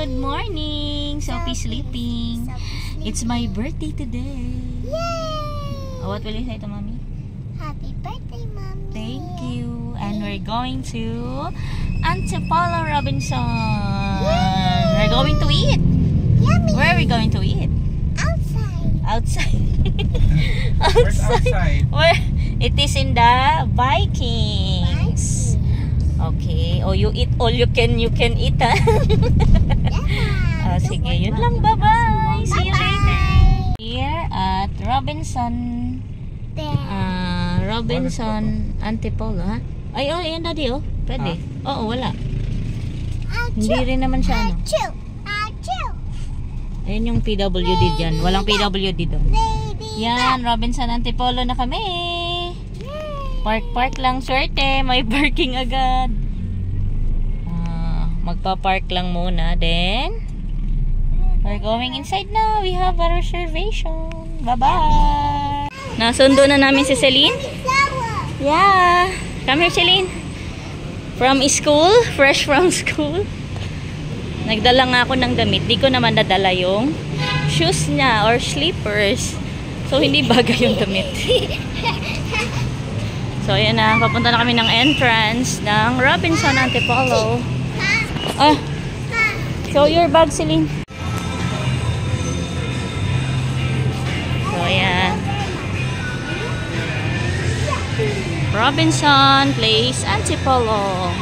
Good morning! Sophie sleeping. It's my birthday today. Yay! Oh, what will you say to mommy? Happy birthday, mommy. Thank you. And we're going to Antipolo Robinson. Yay! We're going to eat. Yummy. Where are we going to eat? Outside. Outside. Where's outside? Where? It is in the Vikings. Okay. Oh, you eat all you can eat, ha? Yeah. Sige, yun lang. Bye-bye. See you later. Here at Robinson. Robinson Antipolo, ha? Ay, oh, yan daddy, oh. Pwede. Oo, wala. Hindi rin naman siya, ano. Ayun yung PWD dyan. Walang PWD doon. Yan, Robinson Antipolo na kami. Park lang, swerte. May parking agad. Magpa-park lang muna. Then, we're going inside now. We have a reservation. Bye-bye. Nasundo na namin si Celine. Yeah. Come here, Celine. From school. Fresh from school. Nagdala nga ako ng damit. Di ko naman nadala yung shoes niya or slippers. So, hindi bagay yung damit. So, ayan na. Papunta na kami ng entrance ng Robinson Antipolo. Show your bag, Celine. So, ayan. Robinson Place Antipolo.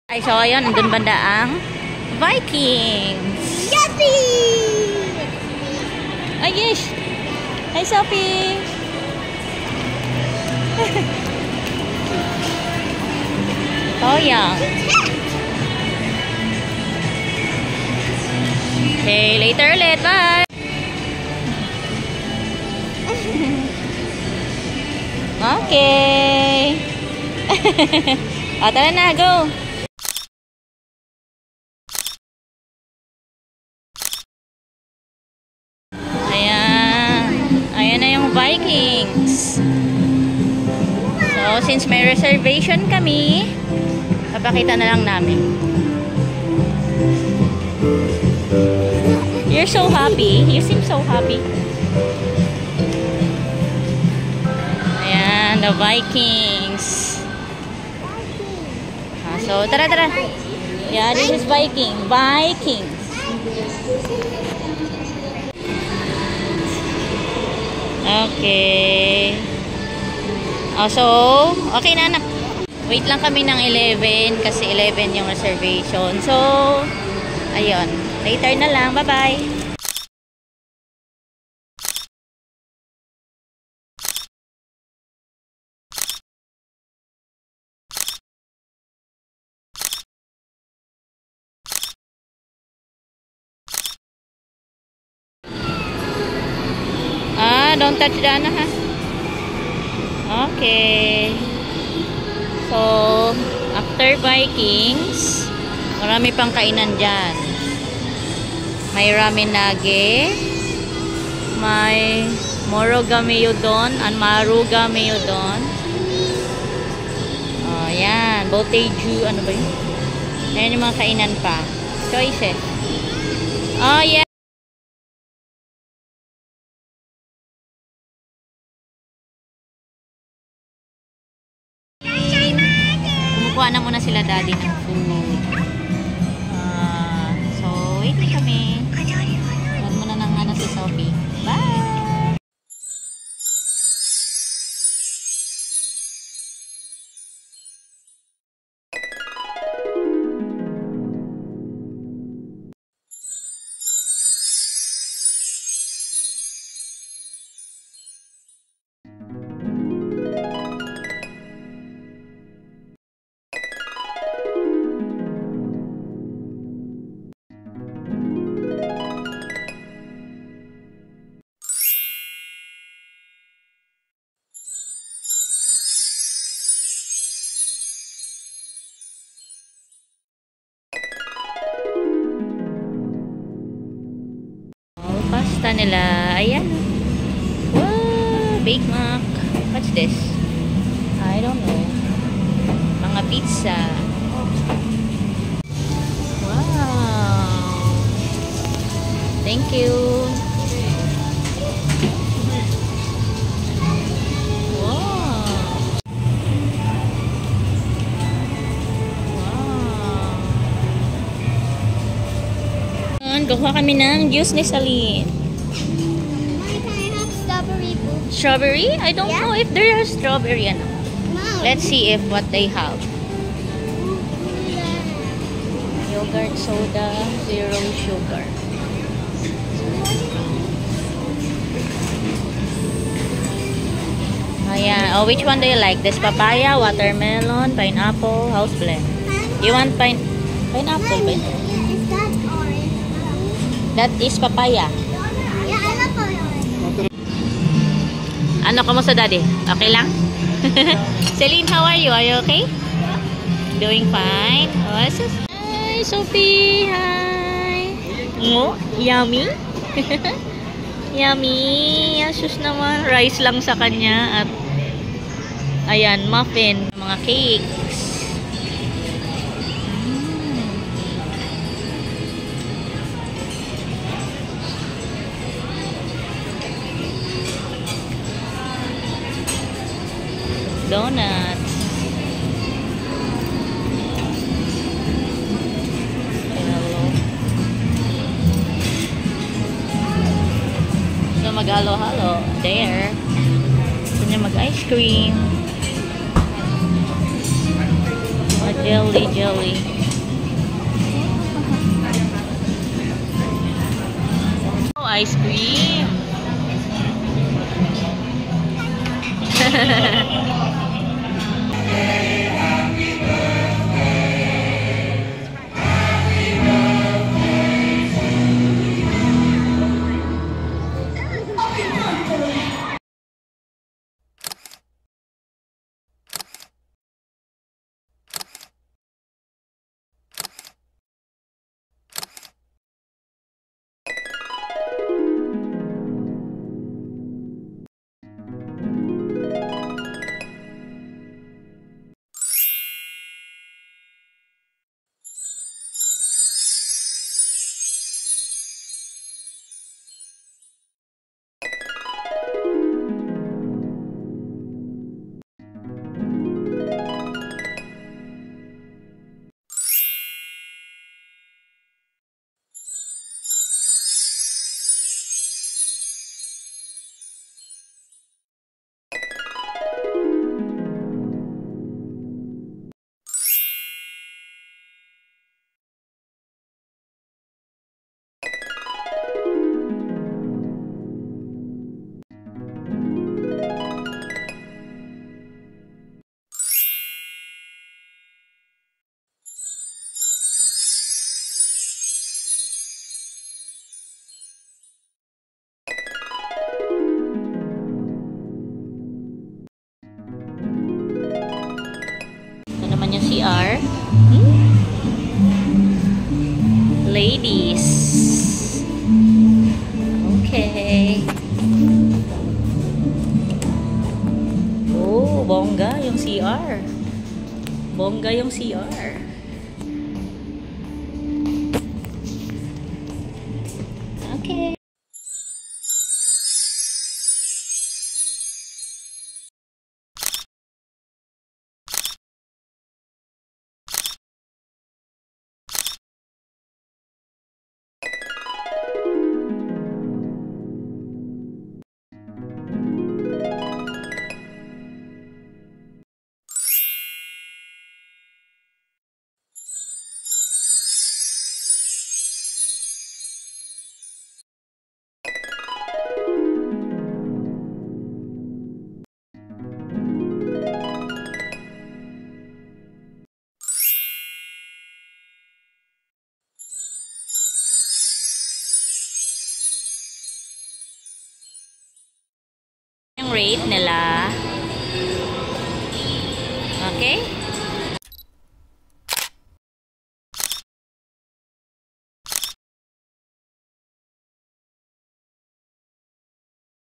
Ay, so ayun, andun banda ang Vikings. Yuppie! Ay, yes! Hi, Sophie! Toyang. Okay, later ulit. Bye! Okay! O, tara na, go! Ayan na yung Vikings. So, since may reservation kami, papakita na lang namin. You're so happy. You seem so happy. Ayan, the Vikings. So, tara. Yeah, this is Vikings. Okay. So, okay na anak. Wait lang kami ng 11 kasi 11 yung reservation. So, ayun. Later na lang. Bye-bye. Don't touch the ano, ha? Okay. So, after Vikings, marami pang kainan dyan. May ramen nage, may morogame udon, and marugame udon. Oh, yan. Boteju, ano ba yun? Ayan yung mga kainan pa. Choices. Oh, yeah. Kuha na muna sila daddy ng food. So, wait kami. Huwag muna ng ano si Sophie. Bye! pasta nila. Ayan. Bake Mac. What's this? I don't know. Mga pizza. Wow. Thank you. Kuha kami ng juice ni Celine. Mom, can I have strawberry boots? Strawberry? I don't know if there are strawberry. Ano. Mom. Let's see if what they have. Yogurt soda, zero sugar. Ayan. Oh, which one do you like? This papaya, watermelon, pineapple, house blend. You want pineapple? Is that orange? That is papaya. Yeah, I love orange. Ano, kamusta daddy? Okay lang? Celine, how are you? Are you okay? Doing fine? Oh, hi, Sophie. Hi. Oh, yummy. Yummy. Asus naman. Rice lang sa kanya. At ayan, muffin. Mga cakes. Donuts. Hello. So mag-halo-halo. There. Gusto niya mag-ice cream. Jelly. Oh, ice cream. Yung CR. Ladies. Okay. Oh, bongga yung CR. Bongga yung CR. Okay. Yung rate nila